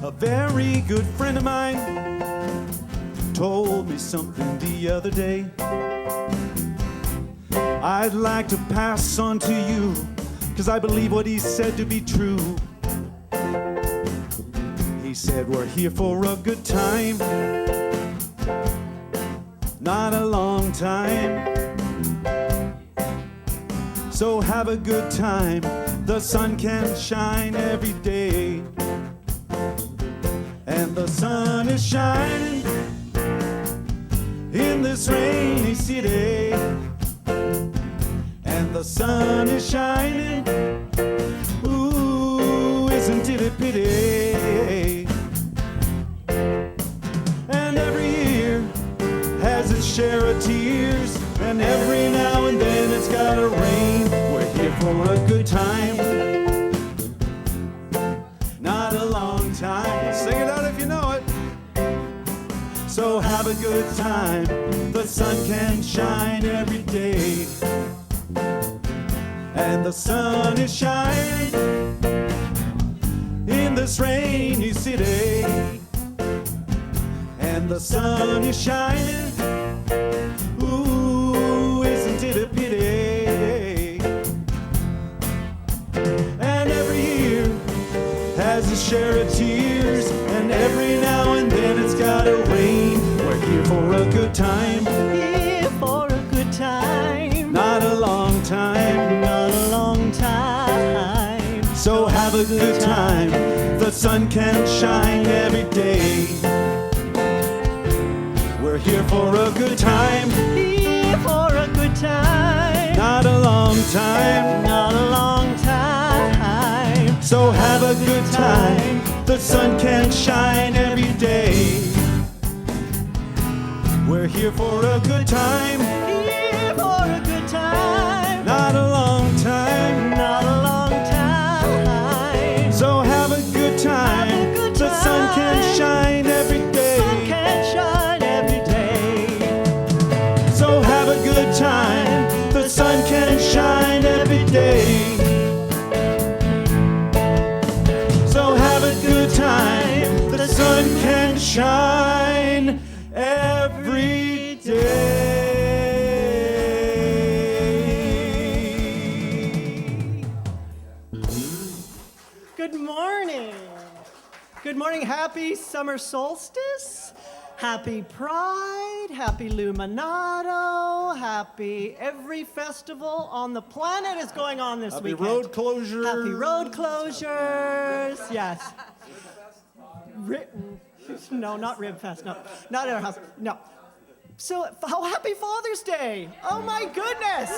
A very good friend of mine told me something the other day I'd like to pass on to you, 'cause I believe what he said to be true. He said we're here for a good time, not a long time. So have a good time, the sun can shine every day. And the sun is shining in this rainy city. And the sun is shining, ooh, isn't it a pity? And every year has its share of tears, and every now and then it's gotta rain. We're here for a good time, not a long time. Sing it out if you know it. So have a good time, the sun can shine every day. And the sun is shining in this rainy city. And the sun is shining, ooh, isn't it a pity? And every year has a share of tears, and every now and then it's gotta rain. We're here for a good time, Here for a good time, not a long time. not a long time. So have a good time, the sun can shine every day. We're here for a good time, Here for a good time, not a long time. not a long time. So have a good time, the sun can shine every day. We're here for a good time, Here for a good time, not a long time. not a long time. So have a good time, Have a good the sun can time. shine every Sun day. can shine every day. So have a good time, the sun can shine every day. So have a good time, the sun can shine every day. Good morning. Good morning. Happy summer solstice. Happy Pride. Happy Luminato. Happy every festival on the planet is going on this Happy weekend. road closure. Happy road closures. Yes. No, not Rib Fest. No, not at our house. No. So, happy Father's Day. Oh my goodness.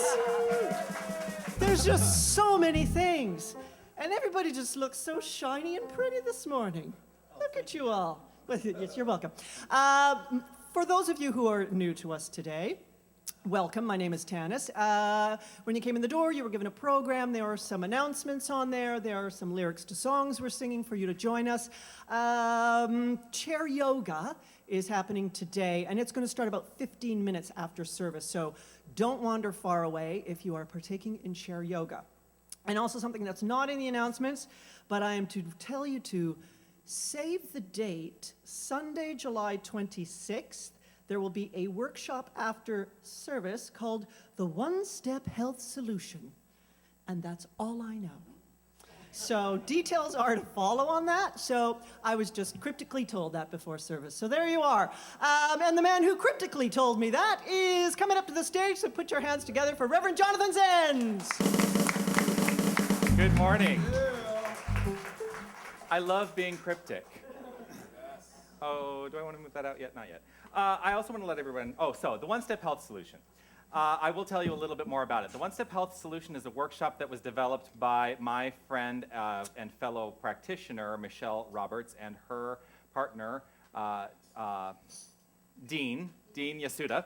There's just so many things. And everybody just looks so shiny and pretty this morning. Look at you all. Well, yes, you're welcome. For those of you who are new to us today, welcome. My name is Tanis. When you came in the door, you were given a program. There are some announcements on there. There are some lyrics to songs we're singing for you to join us. Chair yoga is happening today, and it's going to start about 15 minutes after service. So don't wander far away if you are partaking in chair yoga. And also something that's not in the announcements, but I am to tell you to save the date, Sunday, July 26th. There will be a workshop after service called the One-Step Health Solution. And that's all I know. So details are to follow on that. So I was just cryptically told that before service. So there you are. And the man who cryptically told me that is coming up to the stage. So put your hands together for Reverend Jonathan Zenz. Good morning. I love being cryptic. Oh, do I want to move that out yet? Not yet. I also want to let everyone, so the One-Step Health Solution. I will tell you a little bit more about it. The One-Step Health Solution is a workshop that was developed by my friend and fellow practitioner, Michelle Roberts, and her partner, Dean Yasuda.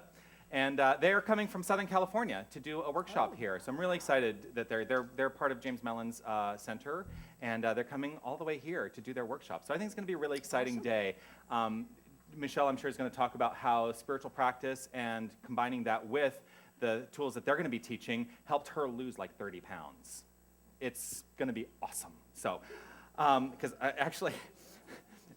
And they are coming from Southern California to do a workshop here. So I'm really excited that they're part of James Mellon's center, and they're coming all the way here to do their workshop. So I think it's going to be a really exciting day. Michelle, I'm sure, is going to talk about how spiritual practice and combining that with the tools that they're going to be teaching helped her lose like 30 pounds. It's going to be awesome. So, because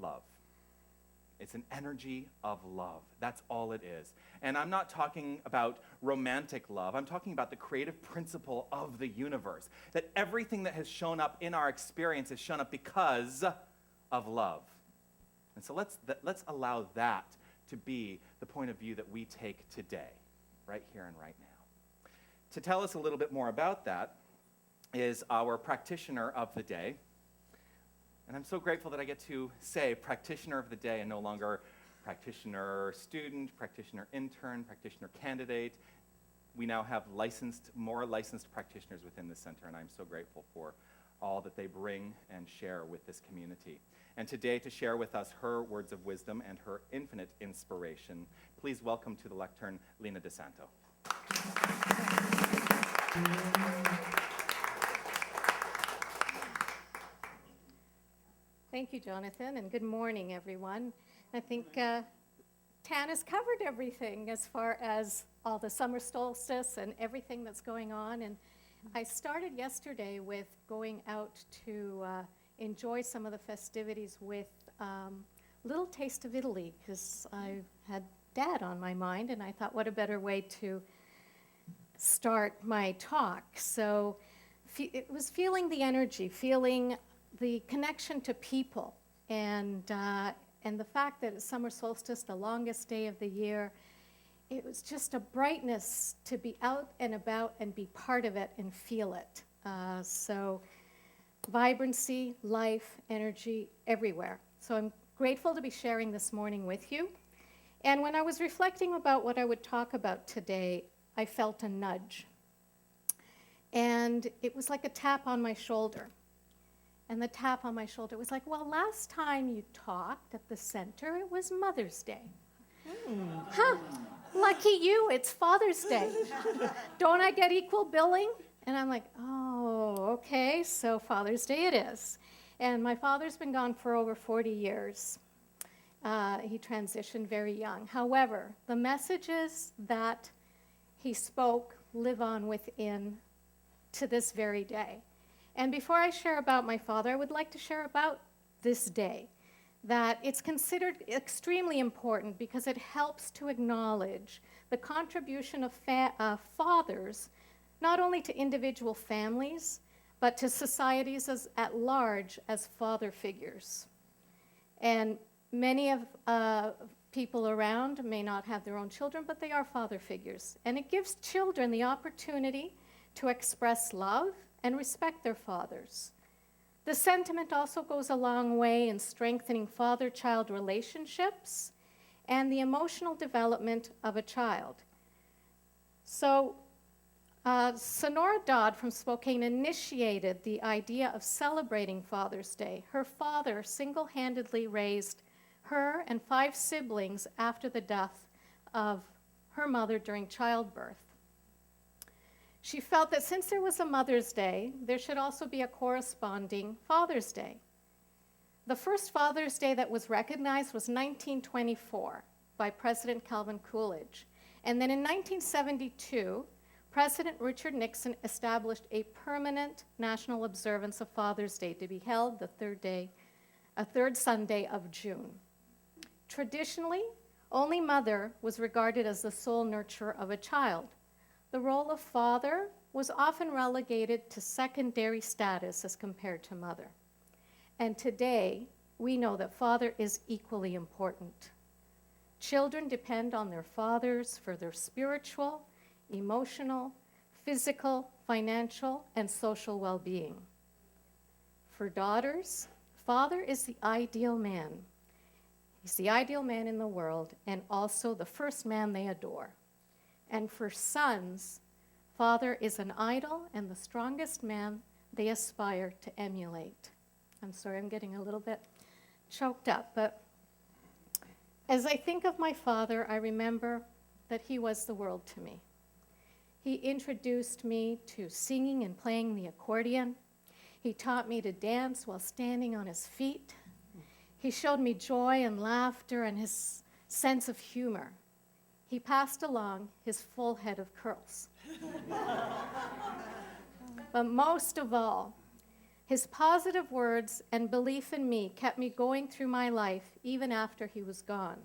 love. It's an energy of love. That's all it is. And I'm not talking about romantic love. I'm talking about the creative principle of the universe. That everything that has shown up in our experience has shown up because of love. And so let's allow that to be the point of view that we take today, right here and right now. To tell us a little bit more about that is our practitioner of the day. And I'm so grateful that I get to say practitioner of the day and no longer practitioner student, practitioner intern, practitioner candidate. We now have more licensed practitioners within the center, and I'm so grateful for all that they bring and share with this community. And today, to share with us her words of wisdom and her infinite inspiration, please welcome to the lectern Lena DeSanto. Thank you, Jonathan, and good morning, everyone. I think Tan has covered everything as far as all the summer solstice and everything that's going on. And I started yesterday with going out to enjoy some of the festivities with a little taste of Italy, because I had Dad on my mind, and I thought, what a better way to start my talk. So it was feeling the energy, feeling the connection to people, and the fact that it's summer solstice, the longest day of the year, it was just a brightness to be out and about and be part of it and feel it. So vibrancy, life, energy, everywhere. So I'm grateful to be sharing this morning with you. And when I was reflecting about what I would talk about today, I felt a nudge. And it was like a tap on my shoulder. And the tap on my shoulder was like, well, last time you talked at the center, it was Mother's Day. Huh, lucky you, it's Father's Day. Don't I get equal billing? And I'm like, oh, okay, so Father's Day it is. And my father's been gone for over 40 years. He transitioned very young. However, the messages that he spoke live on within to this very day. And before I share about my father, I would like to share about this day, that it's considered extremely important because it helps to acknowledge the contribution of fathers, not only to individual families, but to societies at large as father figures. And many of people around may not have their own children, but they are father figures. And it gives children the opportunity to express love and respect their fathers. The sentiment also goes a long way in strengthening father-child relationships and the emotional development of a child. So Sonora Dodd from Spokane initiated the idea of celebrating Father's Day. Her father single-handedly raised her and 5 siblings after the death of her mother during childbirth. She felt that since there was a Mother's Day, there should also be a corresponding Father's Day. The first Father's Day that was recognized was 1924 by President Calvin Coolidge. And then in 1972, President Richard Nixon established a permanent national observance of Father's Day to be held the third Sunday of June. Traditionally, only mother was regarded as the sole nurturer of a child. The role of father was often relegated to secondary status as compared to mother. And today, we know that father is equally important. Children depend on their fathers for their spiritual, emotional, physical, financial, and social well-being. For daughters, father is the ideal man. He's the ideal man in the world and also the first man they adore. And for sons, father is an idol and the strongest man they aspire to emulate. I'm sorry, I'm getting a little bit choked up, but as I think of my father, I remember that he was the world to me. He introduced me to singing and playing the accordion. He taught me to dance while standing on his feet. He showed me joy and laughter and his sense of humor. He passed along his full head of curls. But most of all, His positive words and belief in me kept me going through my life even after he was gone.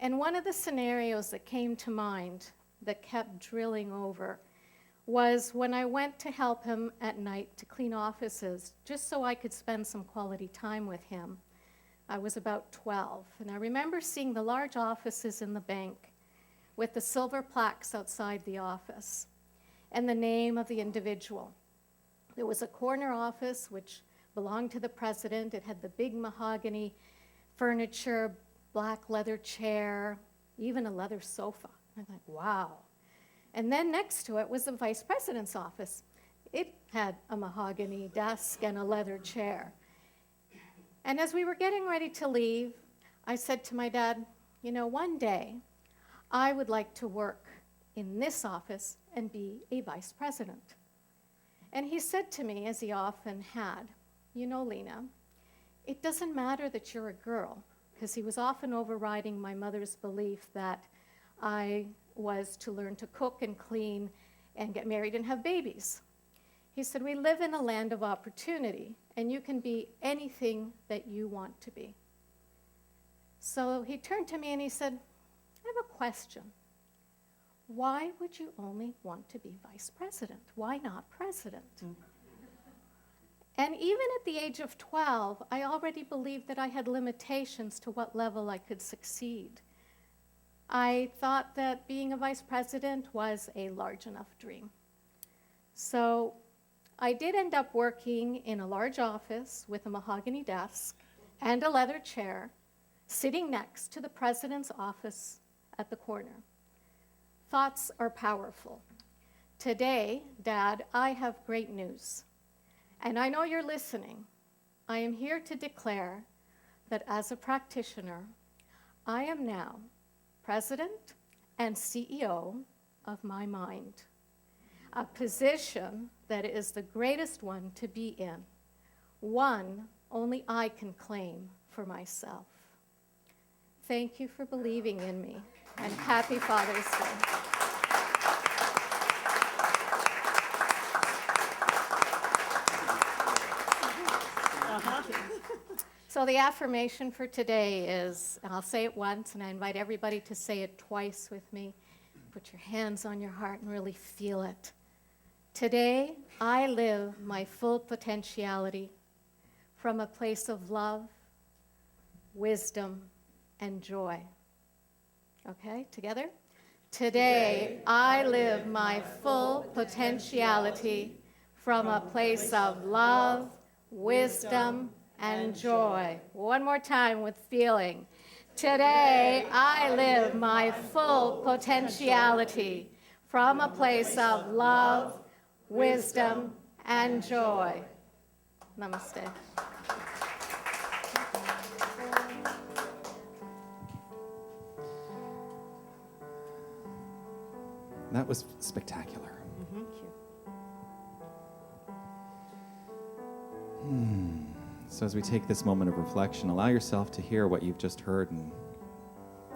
And one of the scenarios that came to mind that kept drilling over was when I went to help him at night to clean offices, just so I could spend some quality time with him. I was about 12, and I remember seeing the large offices in the bank with the silver plaques outside the office and the name of the individual. There was a corner office which belonged to the president. It had the big mahogany furniture, black leather chair, even a leather sofa. I thought, wow. And then next to it was the vice president's office. It had a mahogany desk and a leather chair. And as we were getting ready to leave, I said to my dad, you know, one day I would like to work in this office and be a vice president. And he said to me, as he often had, you know, Lena, it doesn't matter that you're a girl, because he was often overriding my mother's belief that I was to learn to cook and clean and get married and have babies. He said, we live in a land of opportunity, and you can be anything that you want to be. So he turned to me and he said, I have a question. Why would you only want to be vice president? Why not president? And even at the age of 12, I already believed that I had limitations to what level I could succeed. I thought that being a vice president was a large enough dream. So I did end up working in a large office with a mahogany desk and a leather chair, sitting next to the president's office at the corner. Thoughts are powerful. Today, Dad, I have great news. And I know you're listening. I am here to declare that as a practitioner, I am now President and CEO of my mind, a position that is the greatest one to be in, one only I can claim for myself. Thank you for believing in me, and happy Father's Day. So the affirmation for today is, and I'll say it once, and I invite everybody to say it twice with me. Put your hands on your heart and really feel it. Today, I live my full potentiality from a place of love, wisdom, and joy. Okay, together? Today, I live my full potentiality from a place of love, wisdom, and joy. One more time with feeling. Today, I live my full potentiality from a place of love, wisdom, and joy. Namaste. That was spectacular. Thank you. So as we take this moment of reflection, allow yourself to hear what you've just heard and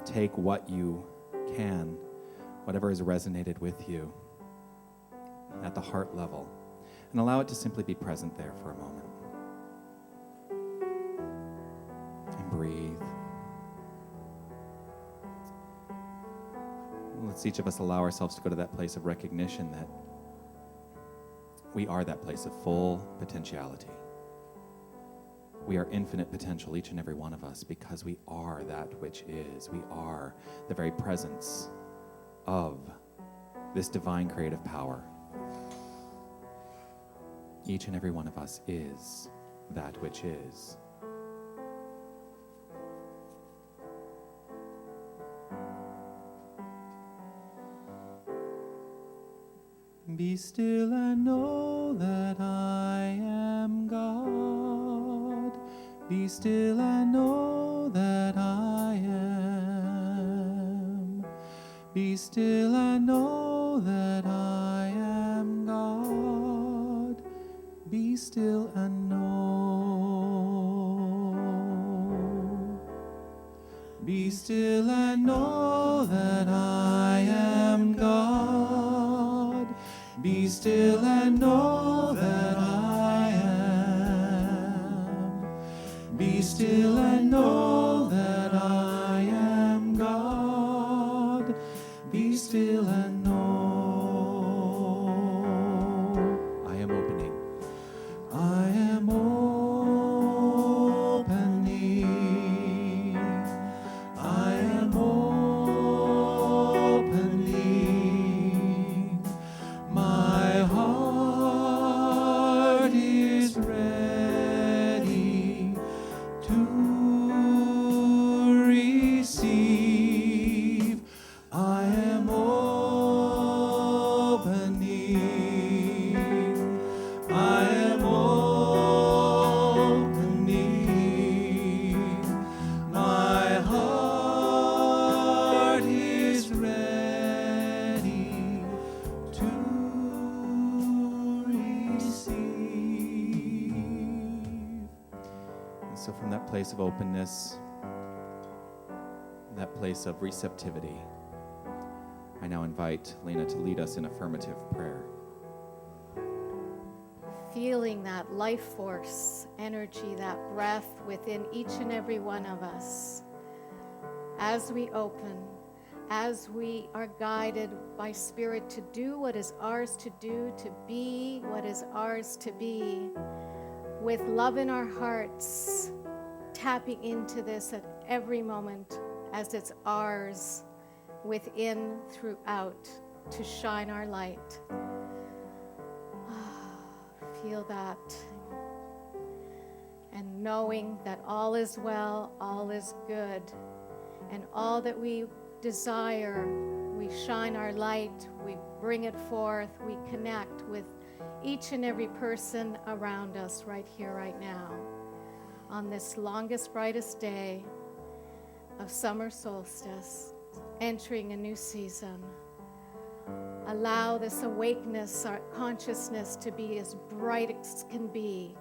take what you can, whatever has resonated with you at the heart level, and allow it to simply be present there for a moment. And breathe. Let's each of us allow ourselves to go to that place of recognition that we are that place of full potentiality. We are infinite potential, each and every one of us, because we are that which is. We are the very presence of this divine creative power. Each and every one of us is that which is. Be still and know that I am God. Be still and know that I am. Be still and know that I am God. Be still and know. Be still and know that I am God. Be still and know that I am. still and know that I am God. Be still and know. I am opening. I am opening. I am opening. My heart is ready to receive. I am opening. I am opening. My heart is ready to receive. And so from that place of openness, that place of receptivity, I now invite Lena to lead us in affirmative prayer. Feeling that life force, energy, that breath within each and every one of us. As we open, as we are guided by Spirit to do what is ours to do, to be what is ours to be, with love in our hearts, tapping into this at every moment as it's ours, within, throughout, to shine our light. Feel that. And knowing that all is well, all is good, and all that we desire, we shine our light, we bring it forth, we connect with each and every person around us right here, right now, on this longest, brightest day of summer solstice, entering a new season. Allow this awakeness, our consciousness, to be as bright as can be,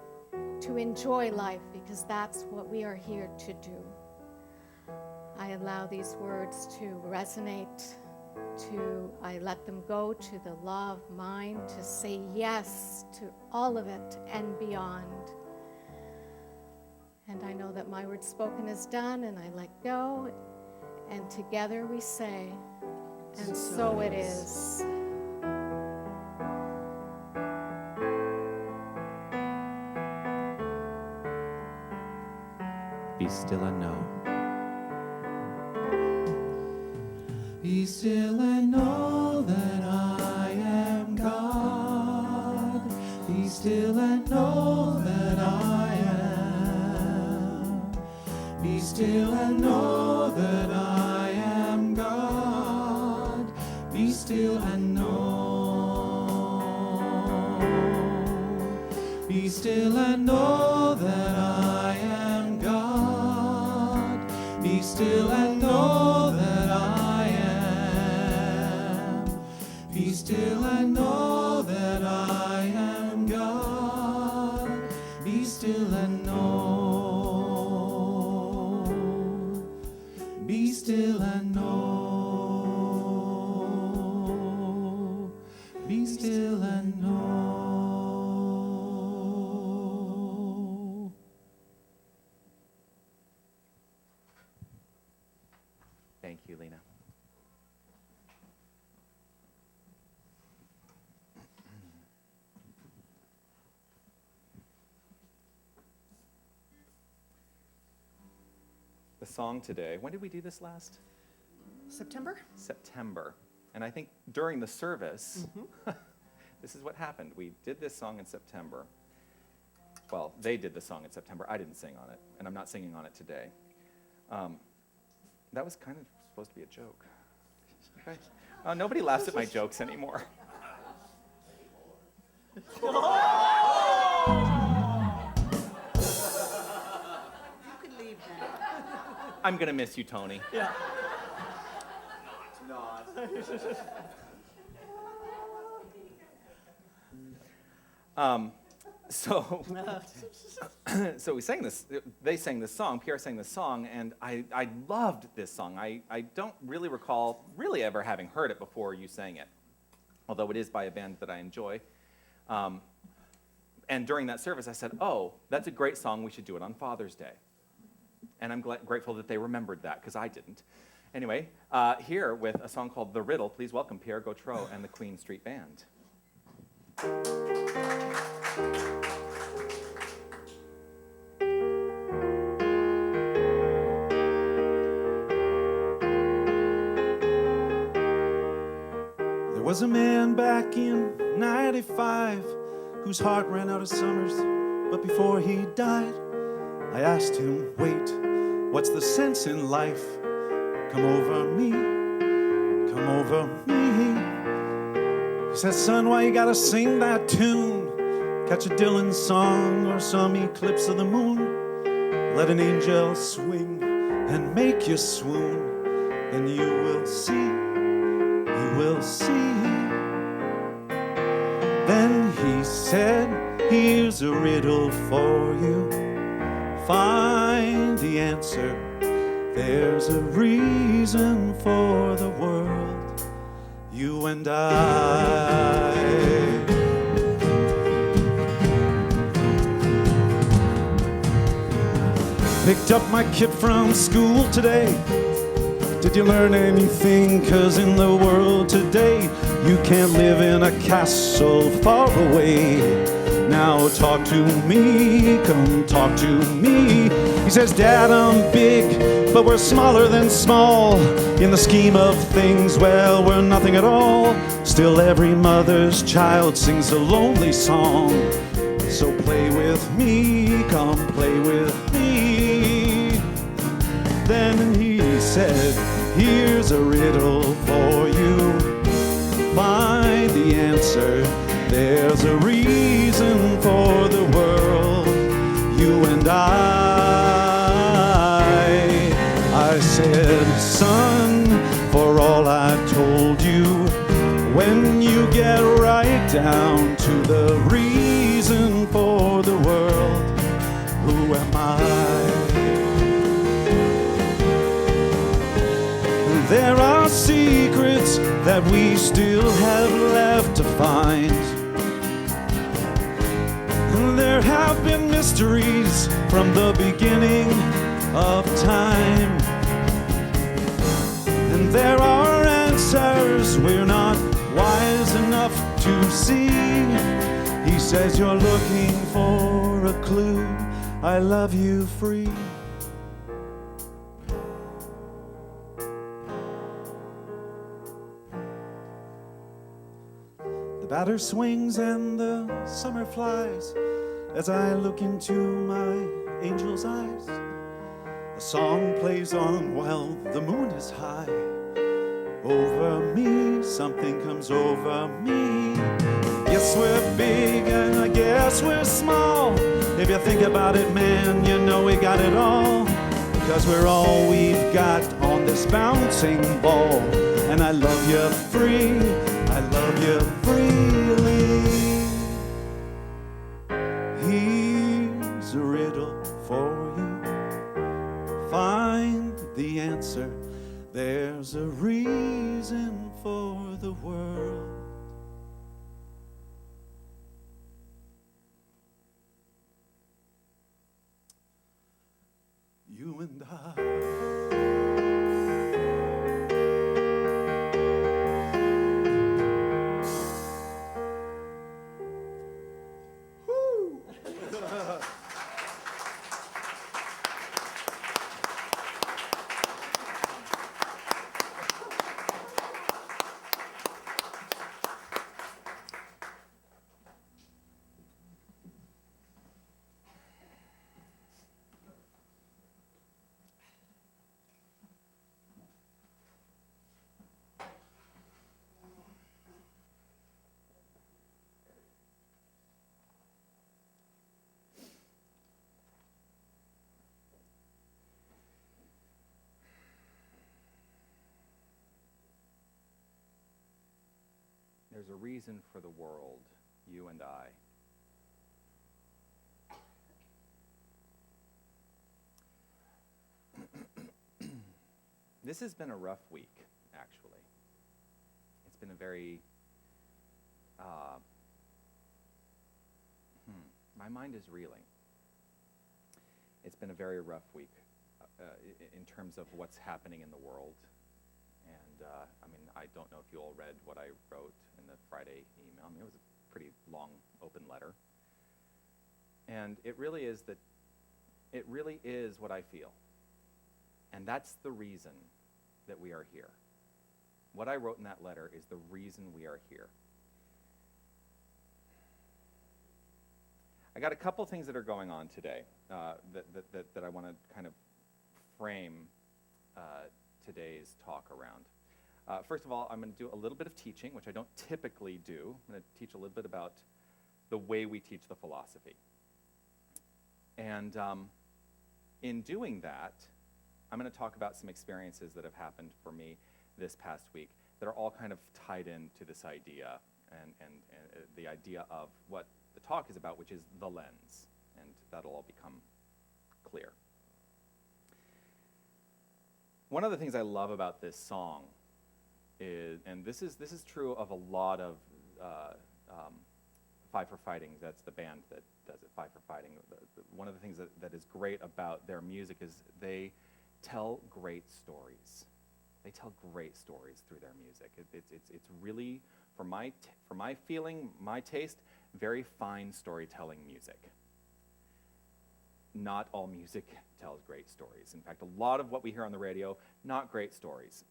to enjoy life, because that's what we are here to do. I allow these words to resonate, I let them go to the law of mind, to say yes to all of it and beyond. And I know that my word spoken is done, and I let go, and together we say, and so it is. Be still and know. Be still and know that I am God. Be still and know that I am. Be still and know that I am God. Be still and know. Be still and know that I am God. Be still and know that I am. Be still and know that I am God. Be still and know. Be still and know. Be still and know. Thank you, Lena. The song today, when did we do this last? September? September. And I think during the service, this is what happened. We did this song in September. Well, they did the song in September. I didn't sing on it, and I'm not singing on it today. That was kind of supposed to be a joke. Nobody laughs at my jokes anymore. I'm going to miss you, Tony. Yeah. So we sang this, they sang this song, Pierre sang this song, and I loved this song. I don't really recall really ever having heard it before you sang it, although it is by a band that I enjoy. And during that service, I said, oh, that's a great song, we should do it on Father's Day. and I'm grateful that they remembered that, because I didn't. Anyway, here with a song called The Riddle, please welcome Pierre Gautreau and the Queen Street Band. There was a man back in 95 whose heart ran out of summers, but before he died, I asked him, wait, what's the sense in life? Come over me, come over me. He says, son, why you gotta sing that tune? Catch a Dylan song or some eclipse of the moon. Let an angel swing and make you swoon, and you will see, you will see. Then he said, here's a riddle for you. Find the answer. There's a reason for the world, you and I. Picked up my kid from school today. Did you learn anything? 'Cause in the world today, you can't live in a castle far away. Now talk to me, come talk to me. He says, Dad, I'm big, but we're smaller than small. In the scheme of things, well, we're nothing at all. Still every mother's child sings a lonely song. So play with me, come play with me. Then he said, here's a riddle for you. Find the answer. There's a reason for the world, you and I said, son, for all I've told you, when you get right down to the reason for the world, who am I? There are secrets that we still have left to find. There have been mysteries from the beginning of time. And there are answers we're not wise enough to see. He says you're looking for a clue. I love you free. The batter swings and the summer flies. As I look into my angel's eyes, a song plays on while the moon is high. Over me, something comes over me. Yes, we're big and I guess we're small. If you think about it, man, you know we got it all. Because we're all we've got on this bouncing ball. And I love you free, I love you freely. Here's a riddle for you. Find the answer. There's a reason for the world. You and I. There's a reason for the world, you and I. This has been a rough week, actually. It's been a very, my mind is reeling. It's been a very rough week. in terms of what's happening in the world. And I mean, I don't know if you all read what I wrote in the Friday email. I mean, it was a pretty long, open letter. And it really is what I feel. And that's the reason that we are here. What I wrote in that letter is the reason we are here. I got a couple things that are going on today that I want to kind of frame today's talk around. First of all, I'm going to do a little bit of teaching, which I don't typically do. I'm going to teach a little bit about the way we teach the philosophy. And in doing that, I'm going to talk about some experiences that have happened for me this past week that are all kind of tied into this idea and the idea of what the talk is about, which is the lens. And that'll all become clear. One of the things I love about this song is, and this is true of a lot of Five for Fighting. That's the band that does it, Five for Fighting. One of the things that is great about their music is they tell great stories. They tell great stories through their music. It's really, for my feeling, my taste, very fine storytelling music. Not all music tells great stories. In fact, a lot of what we hear on the radio, not great stories.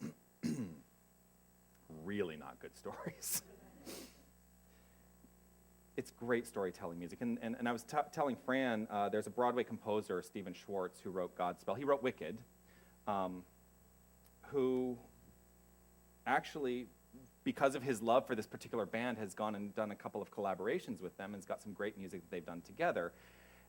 Really not good stories. It's great storytelling music. And I was telling Fran, there's a Broadway composer, Stephen Schwartz, who wrote Godspell. He wrote Wicked, who actually, because of his love for this particular band, has gone and done a couple of collaborations with them and has got some great music that they've done together.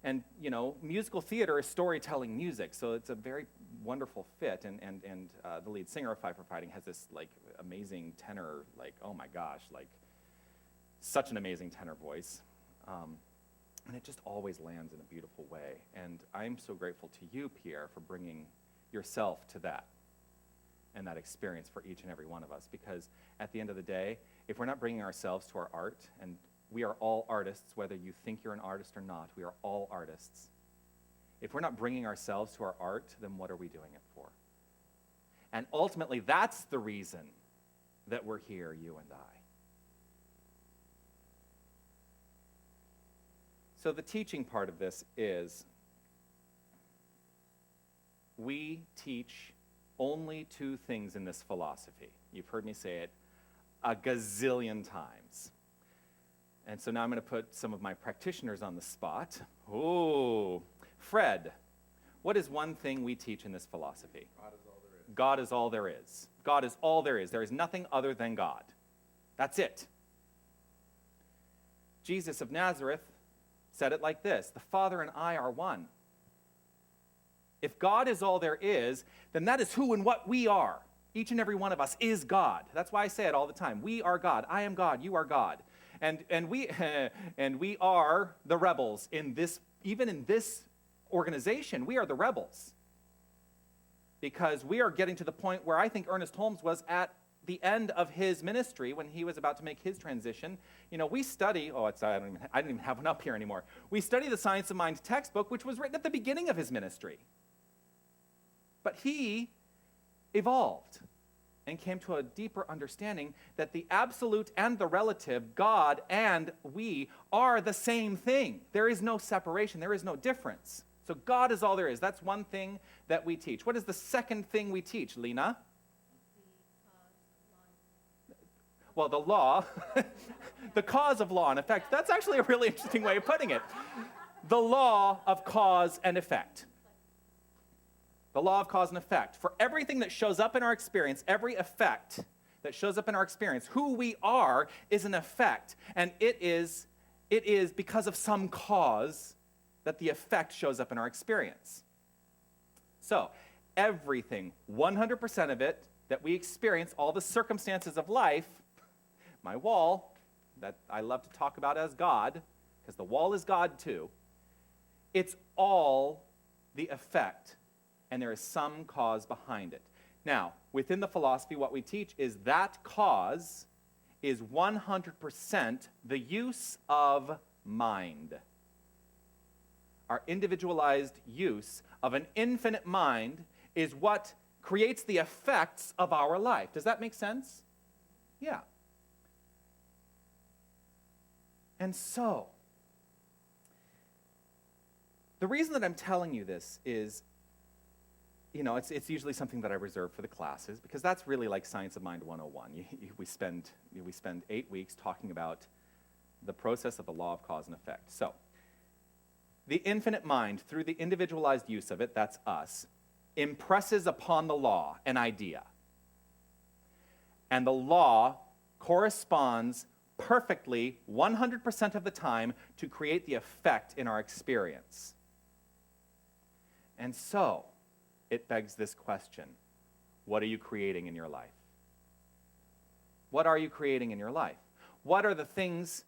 And, you know, musical theater is storytelling music, so it's a very wonderful fit. And the lead singer of Five for Fighting has this, like, amazing tenor, like, oh my gosh, like, such an amazing tenor voice. And it just always lands in a beautiful way. And I'm so grateful to you, Pierre, for bringing yourself to that and that experience for each and every one of us. Because at the end of the day, if we're not bringing ourselves to our art, and we are all artists, whether you think you're an artist or not, we are all artists. If we're not bringing ourselves to our art, then what are we doing it for? And ultimately, that's the reason that we're here, you and I. So the teaching part of this is we teach only two things in this philosophy. You've heard me say it a gazillion times. And so now I'm going to put some of my practitioners on the spot. Oh, Fred, what is one thing we teach in this philosophy? God is all there is. God is all there is. God is all there is. There is nothing other than God. That's it. Jesus of Nazareth said it like this: the Father and I are one. If God is all there is, then that is who and what we are. Each and every one of us is God. That's why I say it all the time. We are God. I am God. You are God. And we and we are the rebels in this, even in this organization. We are the rebels. Because we are getting to the point where I think Ernest Holmes was at the end of his ministry when he was about to make his transition. You know, we study, I don't even have one up here anymore. We study the Science of Mind textbook, which was written at the beginning of his ministry. But he evolved and came to a deeper understanding that the absolute and the relative, God and we, are the same thing. There is no separation. There is no difference. So God is all there is. That's one thing that we teach. What is the second thing we teach, Lena? Well, the law, the cause of law and effect. That's actually a really interesting way of putting it. The law of cause and effect. The law of cause and effect. For everything that shows up in our experience, every effect that shows up in our experience, who we are is an effect. And it is because of some cause that the effect shows up in our experience. So, everything, 100% of it that we experience, all the circumstances of life, my wall, that I love to talk about as God, because the wall is God too, it's all the effect, and there is some cause behind it. Now, within the philosophy, what we teach is that cause is 100% the use of mind. our individualized use of an infinite mind is what creates the effects of our life. Does that make sense? Yeah. And so, the reason that I'm telling you this is, it's usually something that I reserve for the classes, because that's really like Science of Mind 101. We spend 8 weeks talking about the process of the law of cause and effect. So, the infinite mind, through the individualized use of it, that's us, impresses upon the law an idea. And the law corresponds perfectly 100% of the time to create the effect in our experience. And so, it begs this question: what are you creating in your life? What are you creating in your life? What are the things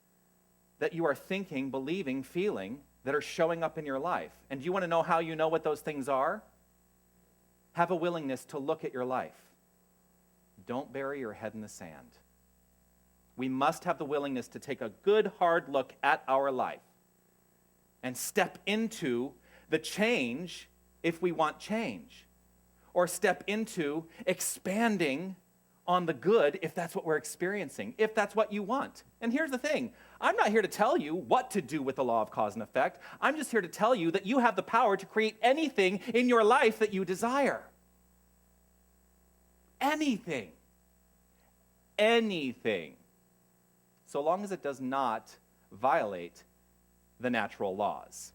that you are thinking, believing, feeling that are showing up in your life? And do you want to know how you know what those things are? Have a willingness to look at your life. Don't bury your head in the sand. We must have the willingness to take a good, hard look at our life and step into the change if we want change, or step into expanding on the good if that's what we're experiencing, if that's what you want. And here's the thing: I'm not here to tell you what to do with the law of cause and effect. I'm just here to tell you that you have the power to create anything in your life that you desire. Anything. Anything. So long as it does not violate the natural laws.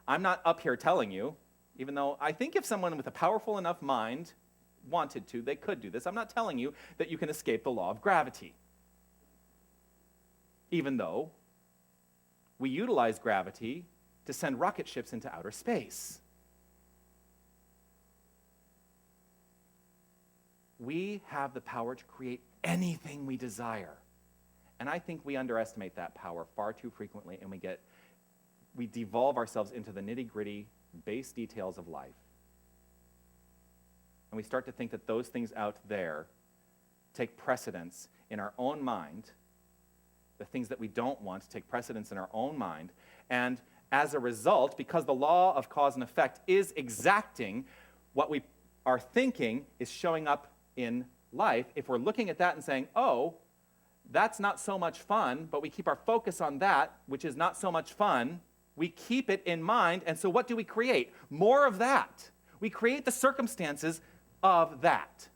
I'm not up here telling you, even though I think if someone with a powerful enough mind wanted to, they could do this. I'm not telling you that you can escape the law of gravity. Even though we utilize gravity to send rocket ships into outer space. We have the power to create anything we desire. And I think we underestimate that power far too frequently, and we devolve ourselves into the nitty-gritty base details of life. And we start to think that those things out there take precedence in our own mind. The things that we don't want take precedence in our own mind. And as a result, because the law of cause and effect is exacting, what we are thinking is showing up in life. If we're looking at that and saying, oh, that's not so much fun, but we keep our focus on that, which is not so much fun, we keep it in mind, and so what do we create? More of that. We create the circumstances of that.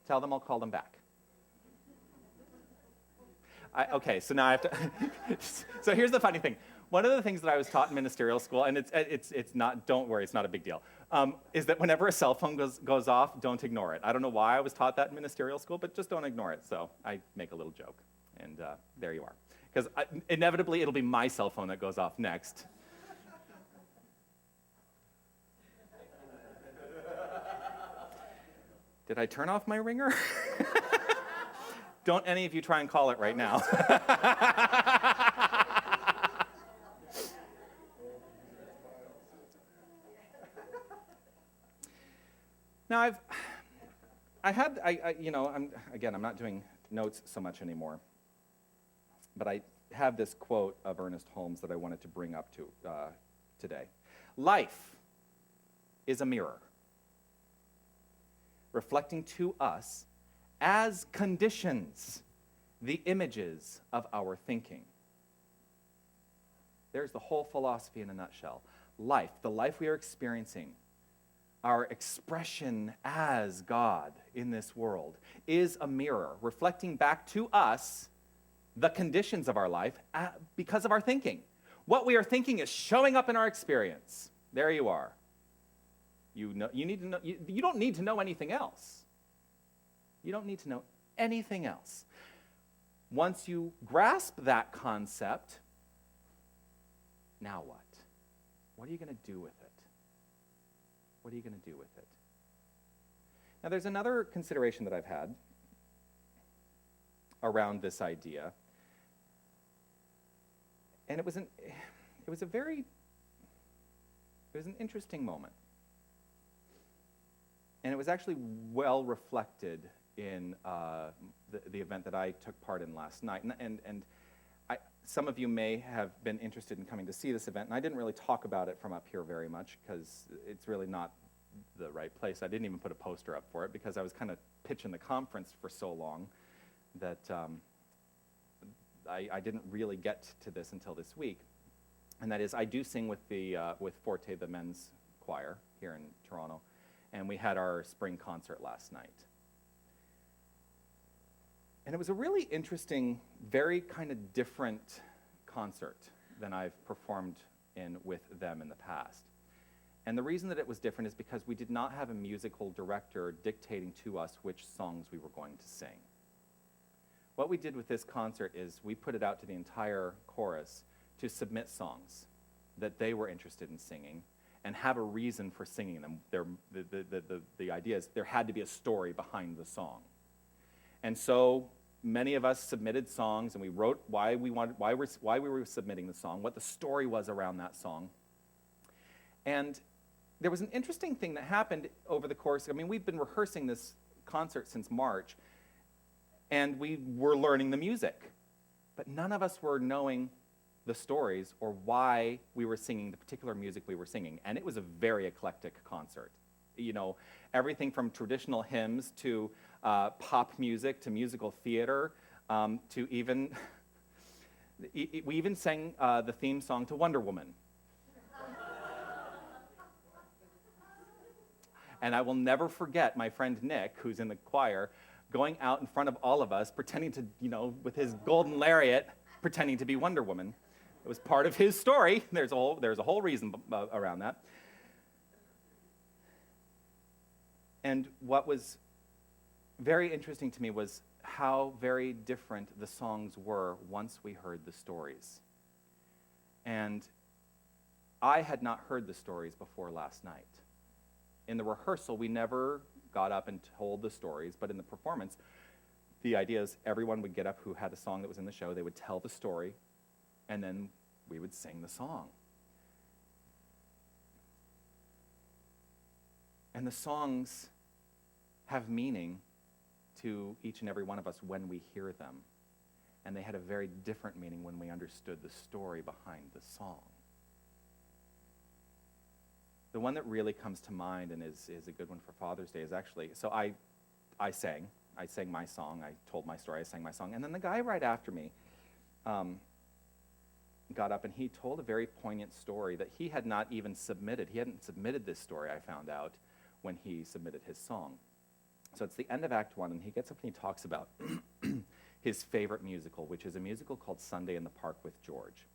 Tell them I'll call them back. Okay, so now I have to... So here's the funny thing. One of the things that I was taught in ministerial school, and it's not, don't worry, it's not a big deal, is that whenever a cell phone goes off, don't ignore it. I don't know why I was taught that in ministerial school, but just don't ignore it. So I make a little joke, and there you are. Because inevitably, it'll be my cell phone that goes off next. Did I turn off my ringer? Don't any of you try and call it right now. Now I'm not doing notes so much anymore, but I have this quote of Ernest Holmes that I wanted to bring up to today. Life is a mirror, reflecting to us as conditions the images of our thinking. There's the whole philosophy in a nutshell. Life, the life we are experiencing, our expression as God in this world, is a mirror reflecting back to us the conditions of our life because of our thinking. What we are thinking is showing up in our experience. There you are. You need to know. You don't need to know anything else. You don't need to know anything else. Once you grasp that concept, now what? What are you going to do with it? What are you going to do with it? Now, there's another consideration that I've had around this idea, and it was an interesting moment, and it was actually well reflected in the event that I took part in last night, and some of you may have been interested in coming to see this event, and I didn't really talk about it from up here very much because it's really not the right place. I didn't even put a poster up for it because I was kind of pitching the conference for so long that I didn't really get to this until this week. And that is, I do sing with Forte, the men's choir here in Toronto, and we had our spring concert last night. And it was a really interesting, very kind of different concert than I've performed in with them in the past. And the reason that it was different is because we did not have a musical director dictating to us which songs we were going to sing. What we did with this concert is we put it out to the entire chorus to submit songs that they were interested in singing and have a reason for singing them. The idea is there had to be a story behind the song. And so many of us submitted songs, and we wrote why we were submitting the song, what the story was around that song. And there was an interesting thing that happened over the course. I mean, we've been rehearsing this concert since March, and we were learning the music. But none of us were knowing the stories or why we were singing the particular music we were singing. And it was a very eclectic concert. You know, everything from traditional hymns to pop music to musical theater to even, we even sang the theme song to Wonder Woman. And I will never forget my friend Nick, who's in the choir, going out in front of all of us, pretending to, you know, with his golden lariat, pretending to be Wonder Woman. It was part of his story. There's a whole reason around that. And what was very interesting to me was how very different the songs were once we heard the stories. And I had not heard the stories before last night. In the rehearsal, we never got up and told the stories, but in the performance, the idea is everyone would get up who had a song that was in the show, they would tell the story, and then we would sing the song. And the songs have meaning to each and every one of us when we hear them. And they had a very different meaning when we understood the story behind the song. The one that really comes to mind and is a good one for Father's Day is actually, so I sang my song, I told my story, I sang my song, and then the guy right after me got up and he told a very poignant story that he had not even submitted. He hadn't submitted this story, I found out, when he submitted his song. So it's the end of Act 1, and he gets up and he talks about his favorite musical, which is a musical called Sunday in the Park with George.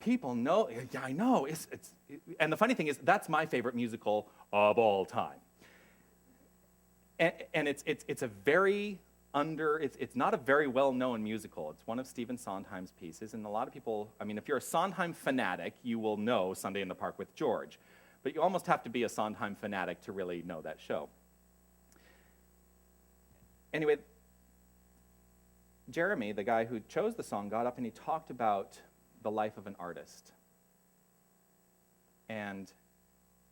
People know, yeah, I know, and the funny thing is, that's my favorite musical of all time. And it's a very it's not a very well-known musical. It's one of Stephen Sondheim's pieces, and a lot of people, I mean, if you're a Sondheim fanatic, you will know Sunday in the Park with George. But you almost have to be a Sondheim fanatic to really know that show. Anyway, Jeremy, the guy who chose the song, got up and he talked about the life of an artist. And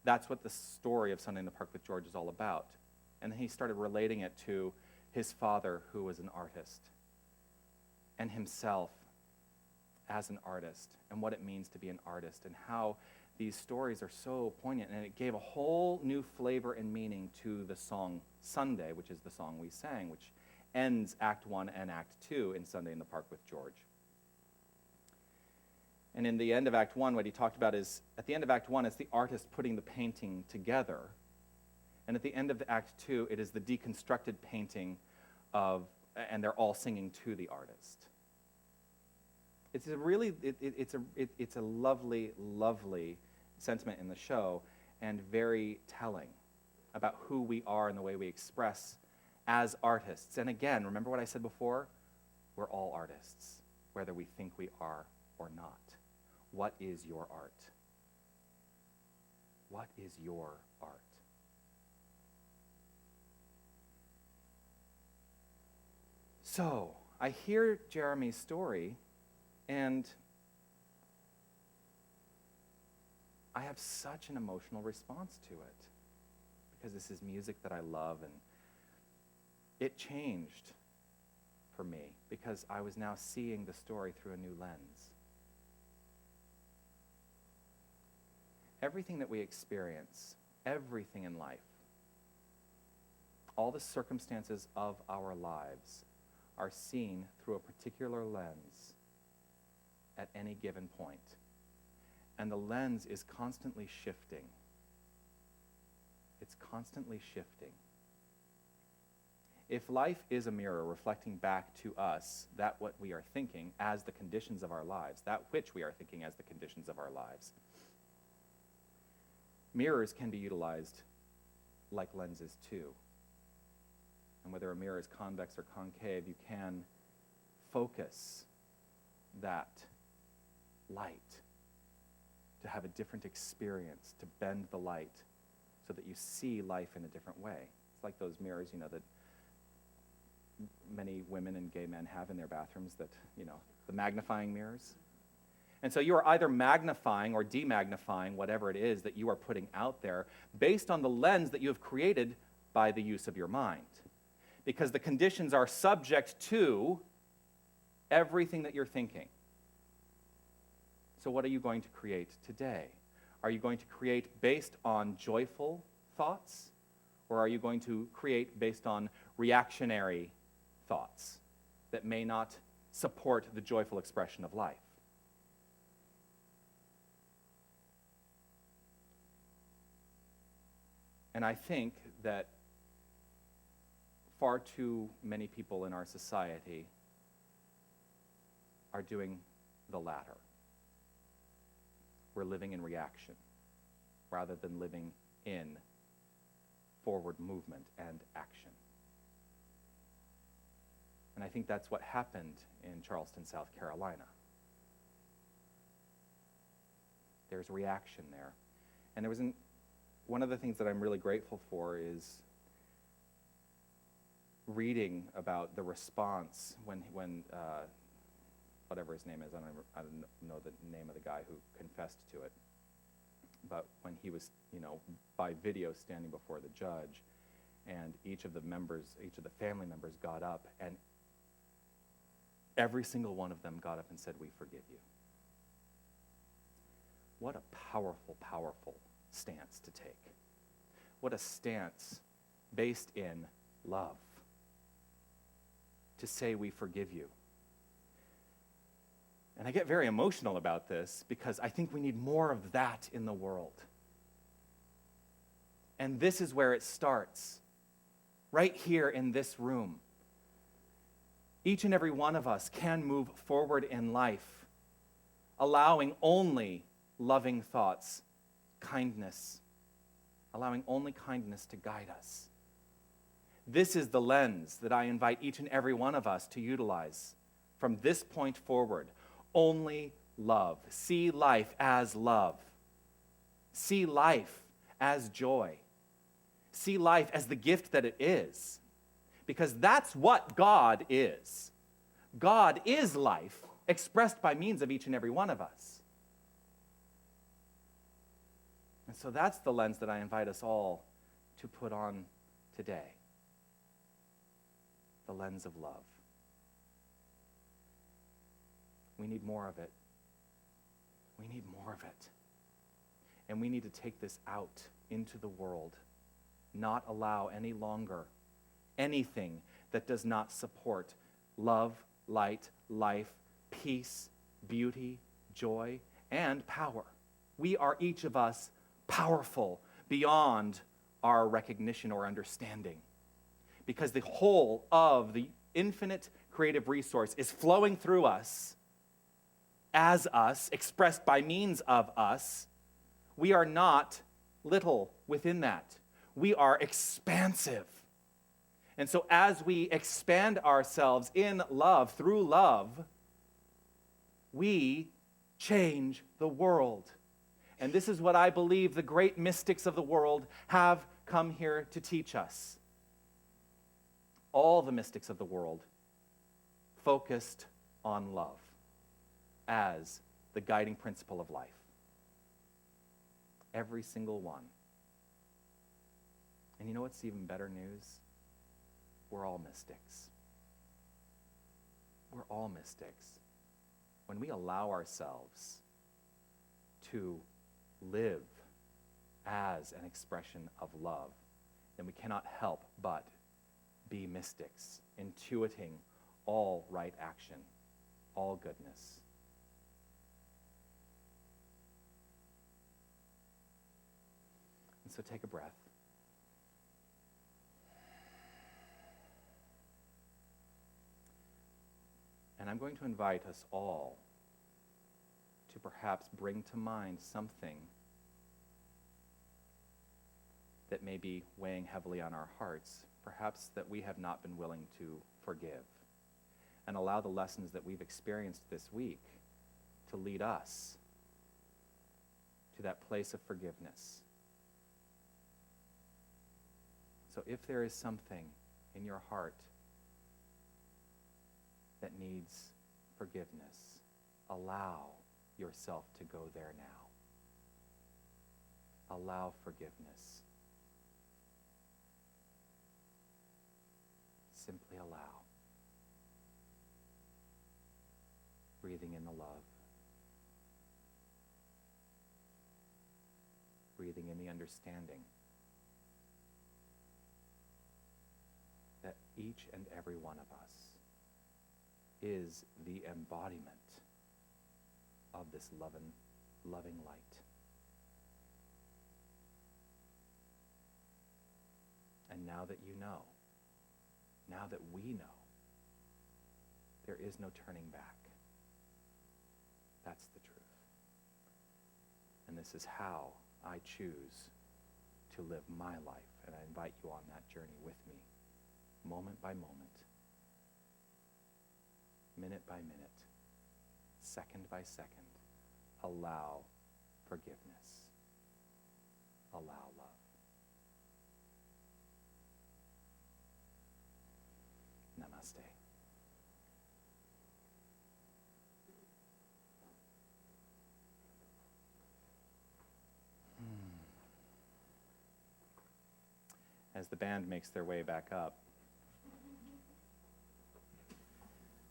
that's what the story of Sunday in the Park with George is all about. And then he started relating it to his father, who was an artist, and himself as an artist, and what it means to be an artist, and how these stories are so poignant. And it gave a whole new flavor and meaning to the song Sunday, which is the song we sang, which ends Act 1 and Act 2 in Sunday in the Park with George. And in the end of Act 1, what he talked about is, at the end of Act 1, it's the artist putting the painting together. And at the end of Act 2, it is the deconstructed painting and they're all singing to the artist. It's a really, it's a lovely, lovely sentiment in the show, and very telling about who we are and the way we express as artists. And again, remember what I said before? We're all artists, whether we think we are or not. What is your art? What is your art? So, I hear Jeremy's story, and I have such an emotional response to it, because this is music that I love, and it changed for me because I was now seeing the story through a new lens. Everything that we experience, everything in life, all the circumstances of our lives are seen through a particular lens at any given point. And the lens is constantly shifting. It's constantly shifting. If life is a mirror reflecting back to us that what we are thinking as the conditions of our lives, that which we are thinking as the conditions of our lives, mirrors can be utilized like lenses too. And whether a mirror is convex or concave, you can focus that light to have a different experience, to bend the light so that you see life in a different way. It's like those mirrors, that many women and gay men have in their bathrooms, that, the magnifying mirrors. And so you are either magnifying or demagnifying whatever it is that you are putting out there based on the lens that you have created by the use of your mind. Because the conditions are subject to everything that you're thinking. So what are you going to create today? Are you going to create based on joyful thoughts? Or are you going to create based on reactionary thoughts that may not support the joyful expression of life? And I think that far too many people in our society are doing the latter. We're living in reaction rather than living in forward movement and action. And I think that's what happened in Charleston, South Carolina. There's reaction there. And there was one of the things that I'm really grateful for is reading about the response when whatever his name is, I don't know the name of the guy who confessed to it, but when he was, by video standing before the judge, and each of the family members got up, and every single one of them got up and said, "We forgive you." What a powerful, powerful stance to take. What a stance based in love. To say, "We forgive you." And I get very emotional about this because I think we need more of that in the world. And this is where it starts, right here in this room. Each and every one of us can move forward in life, allowing only loving thoughts, kindness, allowing only kindness to guide us. This is the lens that I invite each and every one of us to utilize from this point forward. Only love. See life as love. See life as joy. See life as the gift that it is. Because that's what God is. God is life expressed by means of each and every one of us. And so that's the lens that I invite us all to put on today. The lens of love. We need more of it. We need more of it. And we need to take this out into the world, not allow any longer anything that does not support love, light, life, peace, beauty, joy, and power. We are each of us powerful beyond our recognition or understanding, because the whole of the infinite creative resource is flowing through us, as us, expressed by means of us. We are not little within that. We are expansive. And so as we expand ourselves in love, through love, we change the world. And this is what I believe the great mystics of the world have come here to teach us. All the mystics of the world focused on love as the guiding principle of life. Every single one. And you know what's even better news? We're all mystics. we're all mystics. When we allow ourselves to live as an expression of love, then we cannot help but be mystics, intuiting all right action, all goodness. And so take a breath. And I'm going to invite us all to perhaps bring to mind something that may be weighing heavily on our hearts, perhaps that we have not been willing to forgive, and allow the lessons that we've experienced this week to lead us to that place of forgiveness. So if there is something in your heart that needs forgiveness, allow yourself to go there now. Allow forgiveness. Simply allow. Breathing in the love. Breathing in the understanding that each and every one of us is the embodiment of this loving light. And now that you know, now that we know, there is no turning back. That's the truth. And this is how I choose to live my life. And I invite you on that journey with me, moment by moment, minute by minute, second by second. Allow forgiveness. Allow love. Namaste. As the band makes their way back up,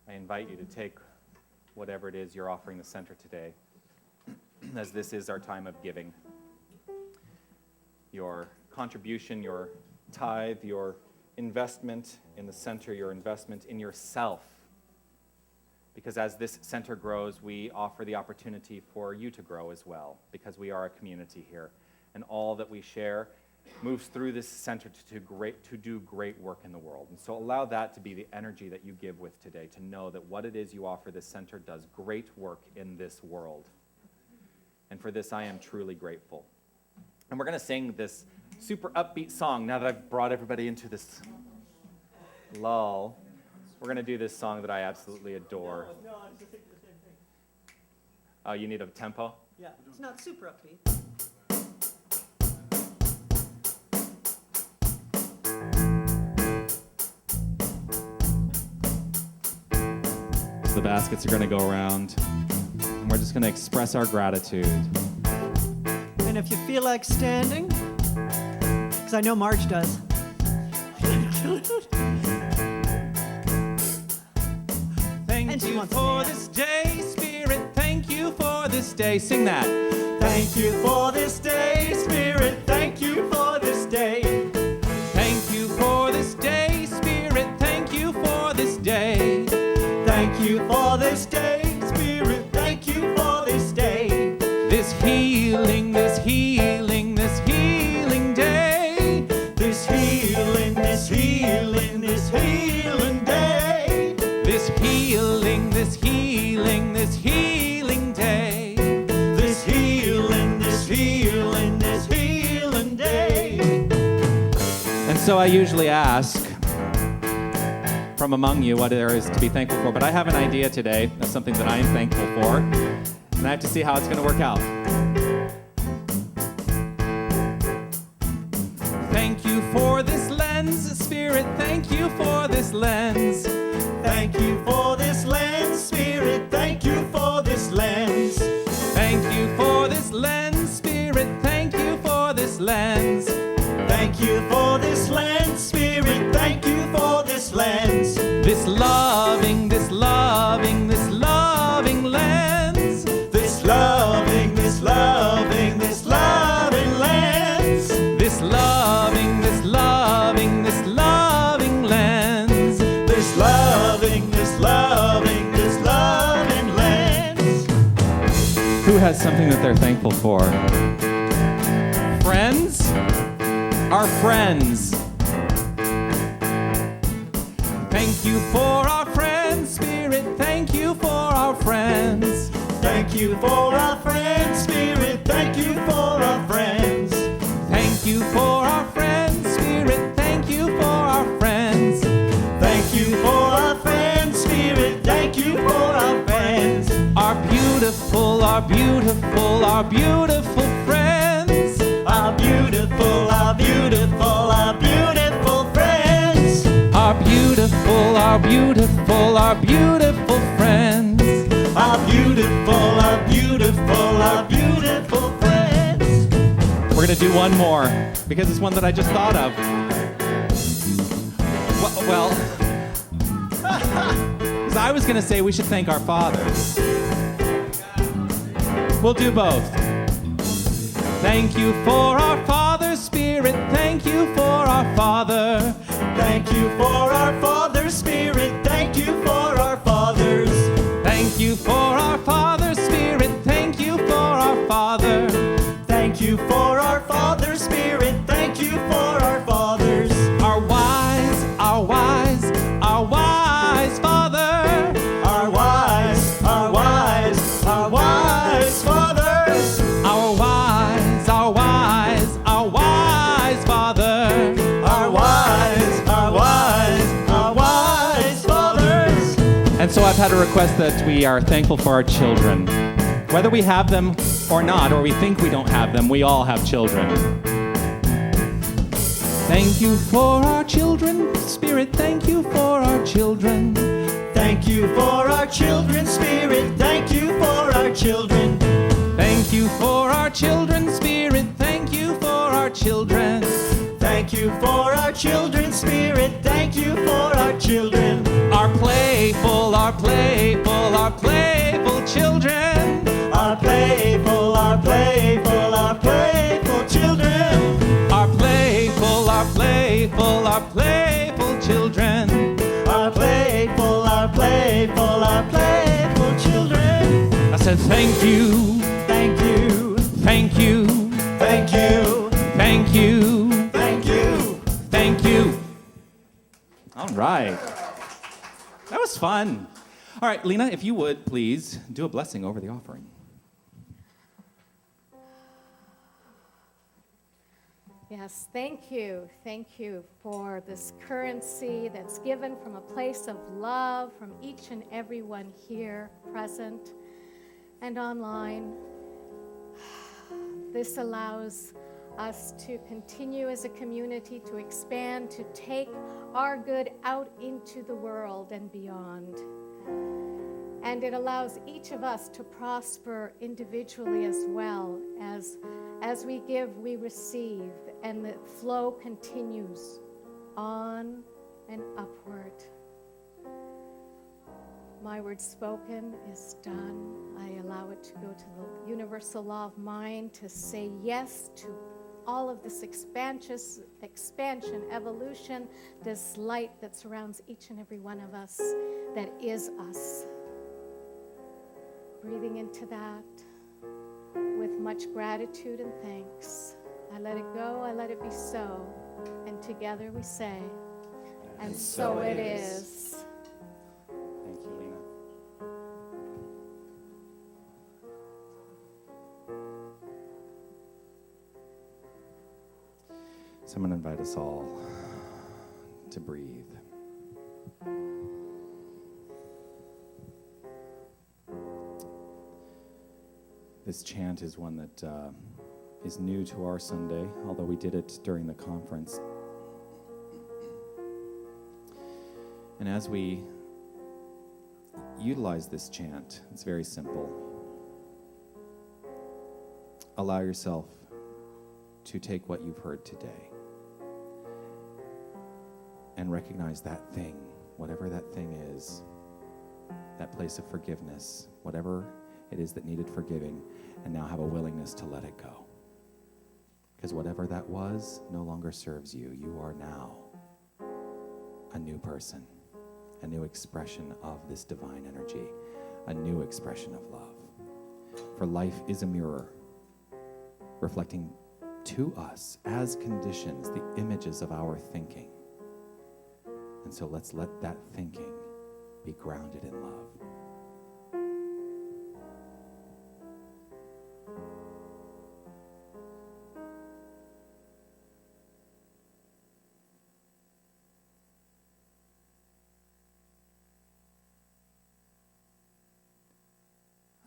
I invite you to take whatever it is you're offering the center today, as this is our time of giving. Your contribution, your tithe, your investment in the center, your investment in yourself. Because as this center grows, we offer the opportunity for you to grow as well, because we are a community here. And all that we share moves through this center to do great work in the world. And so allow that to be the energy that you give with today, to know that what it is you offer this center does great work in this world. And for this, I am truly grateful. And we're going to sing this super upbeat song now that I've brought everybody into this lull. We're going to do this song that I absolutely adore. No, I was just thinking the same thing. Oh, you need a tempo? Yeah, it's not super upbeat. The baskets are going to go around, and we're just going to express our gratitude. And if you feel like standing, because I know Marge does. Thank you for this day, Spirit. Thank you for this day. Sing that. Thank you for this day, Spirit. Thank you for this day. Thank you for this day, Spirit. Thank you for this day. Thank you for this day, Spirit. Thank you for this day. This healing, this healing, this healing day. This healing, this healing, this healing day. This healing, this healing, this healing day. This healing, this healing, this healing day. And so I usually ask from among you what there is to be thankful for, but I have an idea today of something that I am thankful for, and I have to see how it's going to work out. Thank you for this lens, Spirit. Thank you for this lens. Thank you for this lens, Spirit. Thank you for this lens. Thank you for this lens, Spirit. Thank you for this lens. Thank you for this lens, Spirit. Thank you for this lens. This loving, this love. has something that they're thankful for? Friends? Our friends. Thank you for our friends, Spirit. Thank you for our friends. Thank you for our friends, Spirit. Thank you for our friends. Thank you for our friends, Spirit. Thank you for our friends. Thank you for our friends, Spirit. Thank you for our friends. Our beautiful, our beautiful, our beautiful friends. Our beautiful, our beautiful, our beautiful friends. Our beautiful, our beautiful, our beautiful friends. Our beautiful, our beautiful, our beautiful friends. We're going to do one more because it's one that I just thought of. Well, because I was going to say we should thank our fathers. We'll do both. Thank you for our Father, Spirit. Thank you for our Father. Thank you for our Father, Spirit. Thank you for our fathers. Thank you for our Father, Spirit. Thank you for our Father. Thank you for our Father, Spirit. Thank you for our fathers. Our wise, our wise, our wise Father. Our wise, our wise, our wise fathers. Our wise, our wise, our wise Father. Our wise, our wise, our wise fathers. And so I've had a request that we are thankful for our children. Whether we have them or not, or we think we don't have them, we all have children. Thank you for our children, Spirit. Thank you for our children. Thank you for our children, Spirit. Thank you for our children. Thank you for our children, Spirit. Thank you for our children. Thank you for our children, Spirit. Thank you for our children. Our playful, our playful, our playful children. Our playful, our playful, our playful children. Our playful, our playful, our playful children. Our playful, our playful, our playful children. I said thank you, Thank you, thank you, thank you, thank you, thank you. thank you. All right. That was fun. All right, Lena, if you would, please do a blessing over the offering. Yes, thank you. Thank you for this currency that's given from a place of love from each and every one here present and online. This allows us to continue as a community to expand, to take our good out into the world and beyond. And it allows each of us to prosper individually as well. As we give, we receive, and the flow continues on and upward. My word spoken is done. I allow it to go to the universal law of mind to say yes to all of this expansion, evolution, this light that surrounds each and every one of us, that is us. Breathing into that with much gratitude and thanks. I let it go, I let it be so. And together we say, and so it is. Thank you, Lena. So I'm going to invite us all to breathe. This chant is one that is new to our Sunday, although we did it during the conference. And as we utilize this chant, it's very simple. Allow yourself to take what you've heard today and recognize that thing, whatever that thing is, that place of forgiveness, whatever it is that needed forgiving, and now have a willingness to let it go. Because whatever that was no longer serves you. You are now a new person, a new expression of this divine energy, a new expression of love. For life is a mirror, reflecting to us as conditions the images of our thinking. And so let's let that thinking be grounded in love.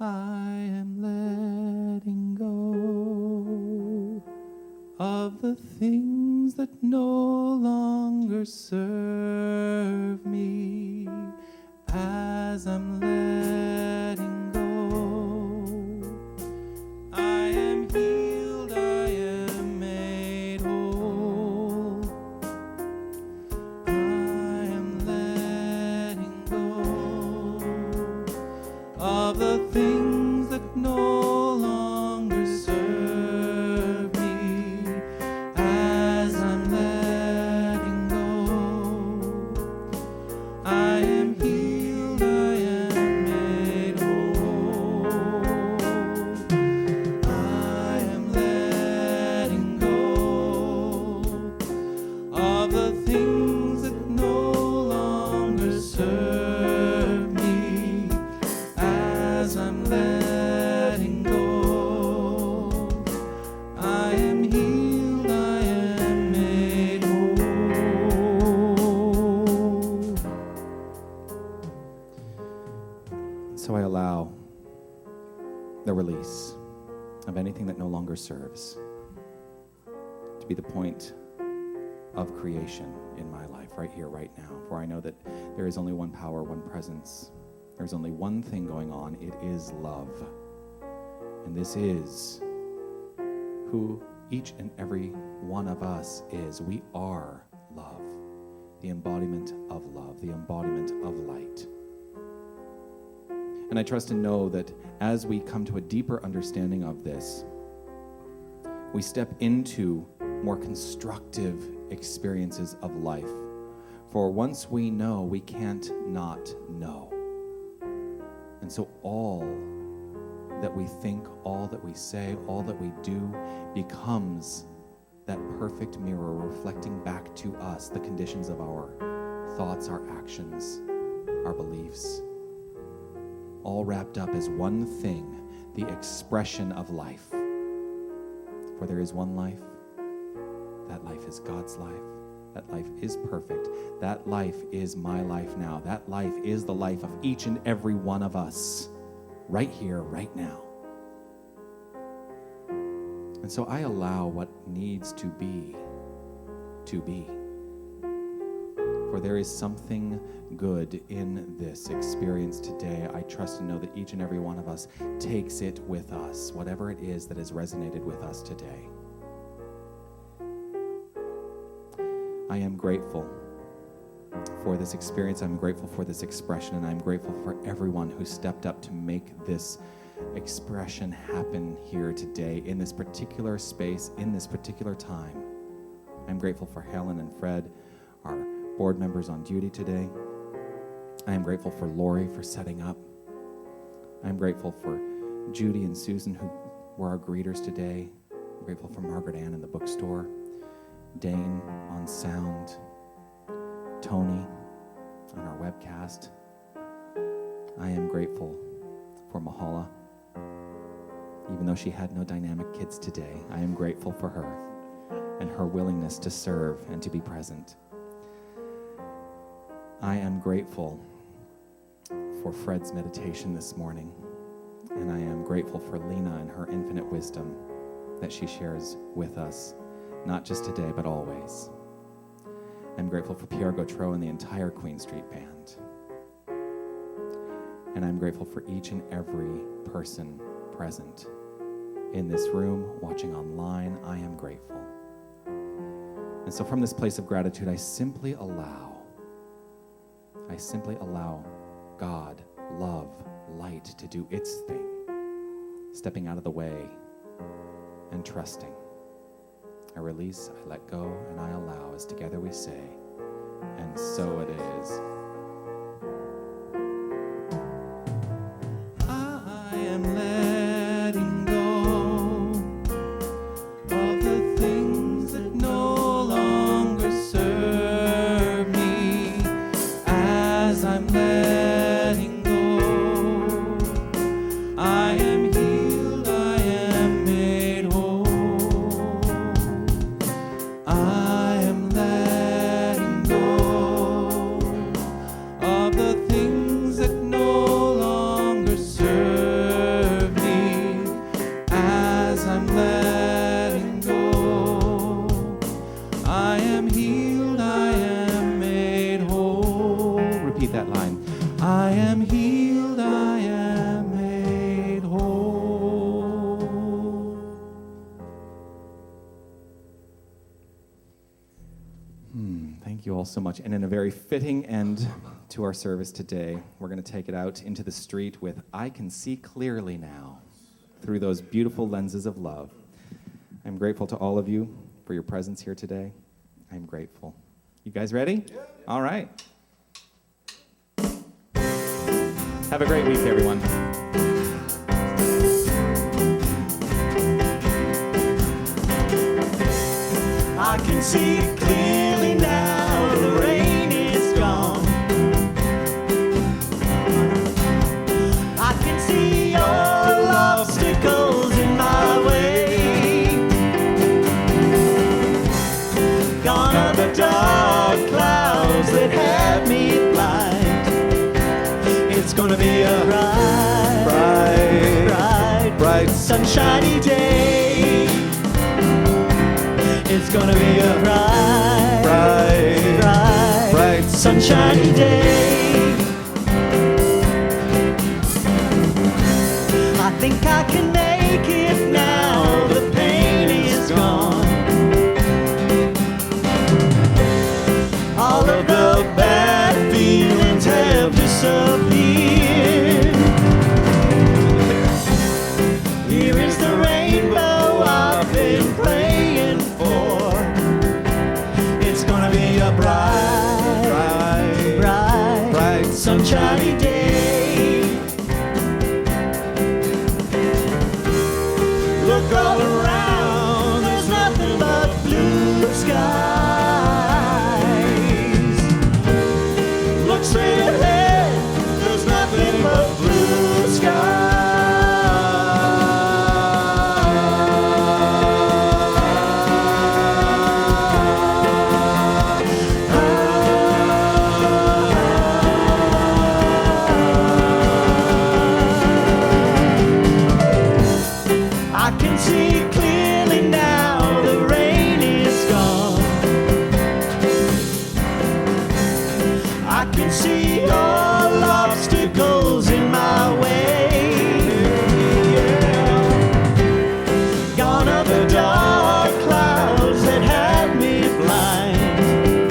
I am letting go of the things that no longer serve me. As I'm letting go, I am healed, I am made whole. I am letting go of the things that no longer serve me. As I'm letting go, I am healed, I am made whole. I am letting go of the things that no longer serve me. As I'm letting go, I am healed, I am made whole. So I allow the release of anything that no longer serves to be the point of creation in my life, right here, right now. For I know that there is only one power, one presence. There's only one thing going on. It is love. And this is who each and every one of us is. We are love, the embodiment of love, the embodiment of light. And I trust and know that as we come to a deeper understanding of this, we step into more constructive experiences of life. For once we know, we can't not know. And so all that we think, all that we say, all that we do becomes that perfect mirror reflecting back to us the conditions of our thoughts, our actions, our beliefs, all wrapped up as one thing, the expression of life. For there is one life. That life is God's life. That life is perfect. That life is my life now. That life is the life of each and every one of us, right here, right now. And so I allow what needs to be, to be. For there is something good in this experience today. I trust and know that each and every one of us takes it with us, whatever it is that has resonated with us today. I am grateful for this experience. I'm grateful for this expression, and I'm grateful for everyone who stepped up to make this expression happen here today, in this particular space, in this particular time. I'm grateful for Helen and Fred, our board members on duty today. I am grateful for Lori for setting up. I'm grateful for Judy and Susan, who were our greeters today. I'm grateful for Margaret Ann in the bookstore, Dane on sound, Tony on our webcast. I am grateful for Mahala. Even though she had no dynamic kids today, I am grateful for her and her willingness to serve and to be present. I am grateful for Fred's meditation this morning, and I am grateful for Lena and her infinite wisdom that she shares with us, not just today, but always. I'm grateful for Pierre Gautreau and the entire Queen Street Band. And I'm grateful for each and every person present in this room, watching online. I am grateful. And so from this place of gratitude, I simply allow God, love, light to do its thing, stepping out of the way and trusting. I release, I let go, and I allow, as together we say, and so it is. I am led all so much. And in a very fitting end to our service today, we're going to take it out into the street with I Can See Clearly Now through those beautiful lenses of love. I'm grateful to all of you for your presence here today. I'm grateful. You guys ready? Yeah. All right. Have a great week, everyone. I can see clearly now, the rain is gone. I can see all obstacles in my way. Gone are the dark clouds that had me blind. It's gonna be a bright, sunshiny day. It's gonna be a bright, sunshiny day. I think I can make it now, the pain is gone. All of the bad feelings have disappeared. Here is the rainbow I've been praying for. It's gonna be a bright, sunshiny day. Look all around, there's nothing but blue skies. Look straight ahead, there's nothing but blue skies. I can see clearly now, the rain is gone. I can see all obstacles in my way. Gone are the dark clouds that had me blind.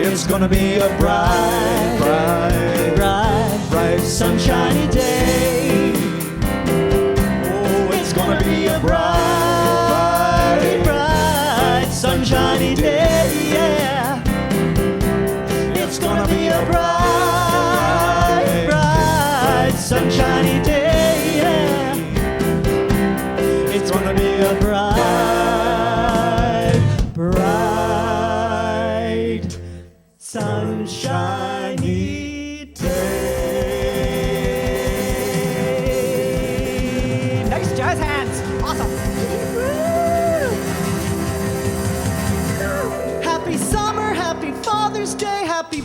It's gonna be a bright, sunshiny day. It's gonna be a bright, sunshiny day, yeah. It's gonna be a bright, sunshiny day, yeah. It's gonna be a bright, sunshiny day. Nice jazz hands. Awesome. Happy summer, happy Father's Day, happy